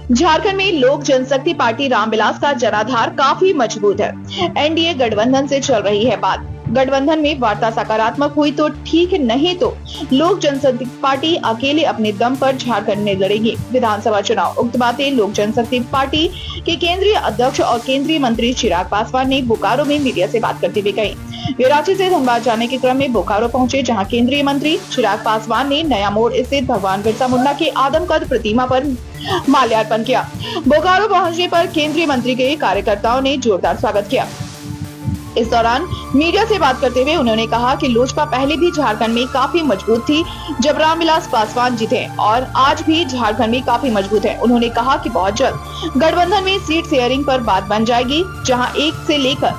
झारखंड में लोक जनशक्ति पार्टी रामविलास का जनाधार काफी मजबूत है। एनडीए गठबंधन से चल रही है बात। गठबंधन में वार्ता सकारात्मक हुई तो ठीक, नहीं तो लोक जनशक्ति पार्टी अकेले अपने दम पर झारखंड में लड़ेगी विधानसभा चुनाव। उक्त बातें लोक जनशक्ति पार्टी के केंद्रीय अध्यक्ष और केंद्रीय मंत्री चिराग पासवान ने बोकारो में मीडिया से बात करते हुए कही। वे रांची से धनबाद जाने के क्रम में बोकारो पहुंचे, जहां केंद्रीय मंत्री चिराग पासवान ने नया मोड़ स्थित भगवान बिरसा मुंडा के आदमकद प्रतिमा पर माल्यार्पण किया। बोकारो पहुंचने पर केंद्रीय मंत्री के कार्यकर्ताओं ने जोरदार स्वागत किया। इस दौरान मीडिया से बात करते हुए उन्होंने कहा कि लोजपा पहले भी झारखंड में काफी मजबूत थी जब रामविलास पासवान जीते, और आज भी झारखंड में काफी मजबूत है। उन्होंने कहा कि बहुत जल्द गठबंधन में सीट शेयरिंग पर बात बन जाएगी, जहां 1 से लेकर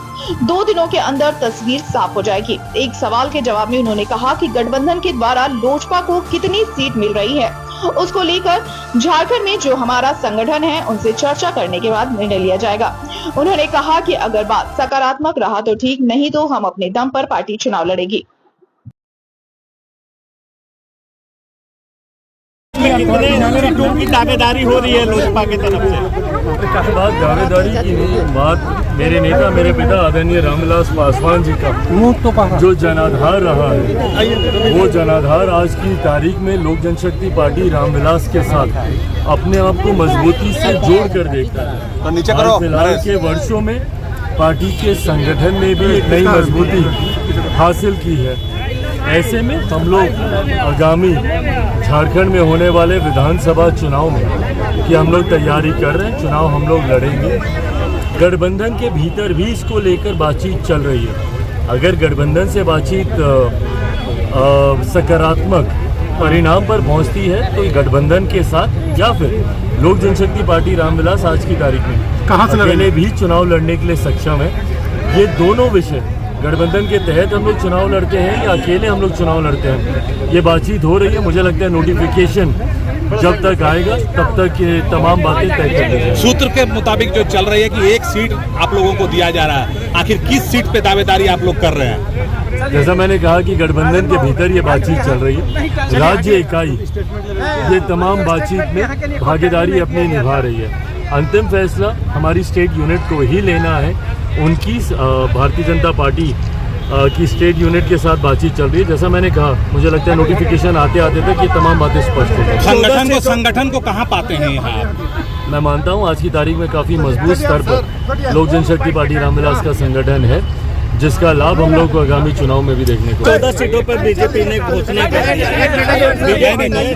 2 दिनों के अंदर तस्वीर साफ हो जाएगी। एक सवाल के जवाब में उन्होंने कहा कि गठबंधन के द्वारा लोजपा को कितनी सीट मिल रही है, उसको लेकर झारखंड में जो हमारा संगठन है उनसे चर्चा करने के बाद निर्णय लिया जाएगा। उन्होंने कहा कि अगर बात सकारात्मक रहा तो ठीक, नहीं तो हम अपने दम पर पार्टी चुनाव लड़ेगी। कितने सीटों की दावेदारी हो रही है लोजपा की तरफ से? बात दावेदारी की नहीं, बात मेरे नेता, मेरे पिता आदरणीय रामविलास पासवान जी का जो जनाधार रहा है, वो जनाधार आज की तारीख में लोक जनशक्ति पार्टी रामविलास के साथ अपने आप को मजबूती से जोड़ कर देखता है। फिलहाल के वर्षों में पार्टी के संगठन ने भी एक नई मजबूती हासिल की है। ऐसे में हम लोग आगामी झारखंड में होने वाले विधानसभा चुनाव में कि हम लोग तैयारी कर रहे हैं, चुनाव हम लोग लड़ेंगे। गठबंधन के भीतर भी इसको लेकर बातचीत चल रही है। अगर गठबंधन से बातचीत सकारात्मक परिणाम पर पहुंचती है तो गठबंधन के साथ या फिर लोक जनशक्ति पार्टी रामविलास आज की तारीख में अकेले भी चुनाव लड़ने के लिए सक्षम है। ये दोनों विषय गठबंधन के तहत हम लोग चुनाव लड़ते हैं या अकेले हम लोग चुनाव लड़ते हैं, ये बातचीत हो रही है। मुझे लगता है नोटिफिकेशन जब तक आएगा तब तक ये तमाम बातें तय कर दी जाएंगी। सूत्र के मुताबिक जो चल रही है कि 1 सीट आप लोगों को दिया जा रहा है, आखिर किस सीट पे दावेदारी आप लोग कर रहे हैं? जैसा मैंने कहा कि गठबंधन के भीतर ये बातचीत चल रही है, राज्य इकाई ये तमाम बातचीत में भागीदारी अपनी निभा रही है। अंतिम फैसला हमारी स्टेट यूनिट को ही लेना है। उनकी भारतीय जनता पार्टी की स्टेट यूनिट के साथ बातचीत चल रही है। जैसा मैंने कहा, मुझे लगता है नोटिफिकेशन आते आते तक ये तमाम बातें स्पष्ट हो जाएंगी। संगठन को कहाँ पाते हैं यहाँ? मैं मानता हूँ आज की तारीख में काफ़ी मजबूत स्तर पर लोक जनशक्ति पार्टी रामविलास का संगठन है, जिसका लाभ हम लोग को आगामी चुनाव में भी देखने को 14 सीटों पर बीजेपी ने घोषणा कर दी है।